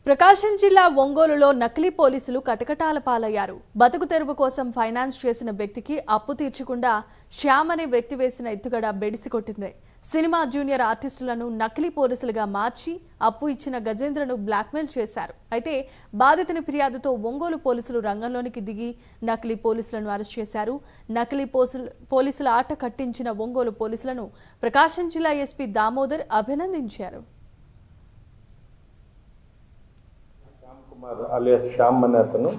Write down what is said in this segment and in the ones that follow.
ప్రకాశం జిల్లా ఒంగోలులో నకిలీ పోలీసులు కటకటాల పాలయ్యారు. బతుకు తెరువు కోసం ఫైనాన్స్ చేసిన వ్యక్తికి అప్పు తీర్చకుండా శ్యామ్ అనే వ్యక్తి వేసిన ఎత్తుగడ బెడిసి కొట్టింది. సినిమా జూనియర్ ఆర్టిస్టులను నకిలీ పోలీసులుగా మార్చి అప్పు ఇచ్చిన గజేంద్రను బ్లాక్మెయిల్ చేశారు. అయితే బాధితుని ఫిర్యాదుతో ఒంగోలు పోలీసులు రంగంలోనికి దిగి నకిలీ పోలీసులను అరెస్ట్ చేశారు. నకిలీ పోలీసుల ఆట కట్టించిన ఒంగోలు పోలీసులను ప్రకాశం జిల్లా ఎస్పీ దామోదర్ అభినందించారు. కుమార్ అలియాస్ శ్యామ్ అనే అతను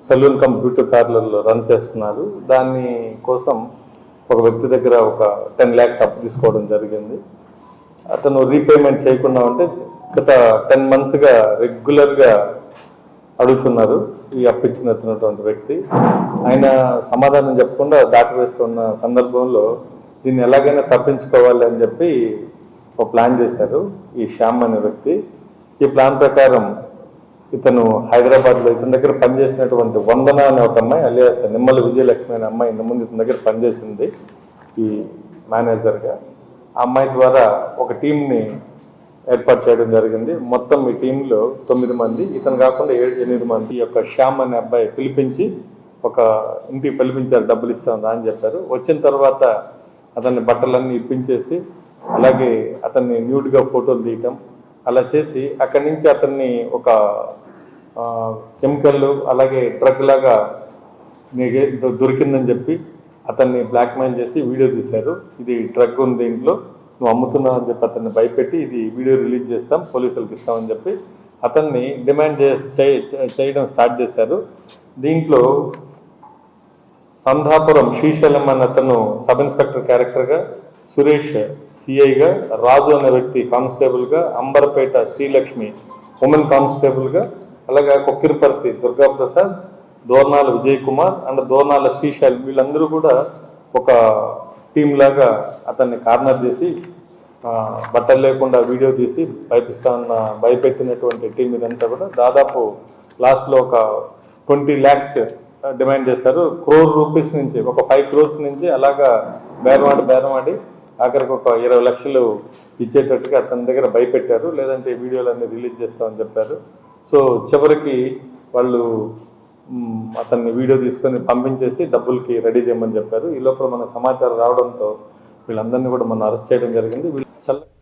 సలూన్ కమ్ బ్యూటీ పార్లర్లో రన్ చేస్తున్నారు. దాని కోసం ఒక వ్యక్తి దగ్గర ఒక 10 lakhs అప్పు తీసుకోవడం జరిగింది. అతను రీపేమెంట్ చేయకుండా ఉంటే గత 10 monthsగా రెగ్యులర్గా అడుగుతున్నారు ఈ అప్పు ఇచ్చినటువంటి వ్యక్తి. ఆయన సమాధానం చెప్పకుండా దాటివేస్తున్న సందర్భంలో దీన్ని ఎలాగైనా తప్పించుకోవాలి అని చెప్పి ఒక ప్లాన్ చేశారు ఈ శ్యామ్ అనే వ్యక్తి. ఈ ప్లాన్ ప్రకారం ఇతను హైదరాబాద్లో ఇతని దగ్గర పనిచేసినటువంటి వందన అనే ఒక అమ్మాయి అలియాస్ నిమ్మల విజయలక్ష్మి అనే అమ్మాయి ఇంతకుముందు ఇతని దగ్గర పనిచేసింది ఈ మేనేజర్గా. ఆ అమ్మాయి ద్వారా ఒక టీంని ఏర్పాటు చేయడం జరిగింది. మొత్తం ఈ టీంలో 9 మంది, ఇతను కాకుండా 8 మంది ఈ యొక్క శ్యామ్ అనే అబ్బాయి పిలిపించి ఒక ఇంటికి పిలిపించారు, డబ్బులు ఇస్తాం అని చెప్పారు. వచ్చిన తర్వాత అతన్ని బట్టలన్నీ ఇప్పించేసి అలాగే అతన్ని న్యూడ్గా ఫోటోలు తీయటం అలా చేసి అక్కడి నుంచి అతన్ని ఒక కెమికల్ అలాగే డ్రగ్ లాగా దొరికిందని చెప్పి అతన్ని బ్లాక్మెయిల్ చేసి వీడియో తీశారు. ఇది డ్రగ్ ఉంది దీంట్లో, నువ్వు అమ్ముతున్నావు అని చెప్పి అతన్ని భయపెట్టి ఇది వీడియో రిలీజ్ చేస్తాం, పోలీసులకు ఇస్తామని చెప్పి అతన్ని డిమాండ్ చేయడం స్టార్ట్ చేశారు. దీంట్లో సంధాపురం శ్రీశైలం అనే అతను సబ్ ఇన్స్పెక్టర్ క్యారెక్టర్గా, సురేష్ సిఐగా, రాజు అనే వ్యక్తి కానిస్టేబుల్గా, అంబర్పేట శ్రీలక్ష్మి ఉమెన్ కానిస్టేబుల్గా, అలాగే కొక్కిరిపర్తి దుర్గాప్రసాద్, దోర్నాల విజయ్ కుమార్ అండ్ దోర్నాల శ్రీశైల్ వీళ్ళందరూ కూడా ఒక టీం లాగా అతన్ని కార్నర్ చేసి బట్టలు లేకుండా వీడియో తీసి భయపెట్టినటువంటి టీం ఇదంతా కూడా దాదాపు లాస్ట్లో ఒక 20 lakhs డిమాండ్ చేశారు. crore rupees నుంచి ఒక 5 crores నుంచి అలాగా బేరమాడి ఆఖరికి ఒక 20 లక్షలు ఇచ్చేటట్టుగా అతని దగ్గర భయపెట్టారు. లేదంటే వీడియోలన్నీ రిలీజ్ చేస్తామని చెప్పారు. సో చివరికి వాళ్ళు అతన్ని వీడియో తీసుకొని పంపించేసి డబ్బులకి రెడీ చేయమని చెప్పారు. ఈ లోపల మన సమాచారం రావడంతో వీళ్ళందరినీ కూడా మనం అరెస్ట్ చేయడం జరిగింది.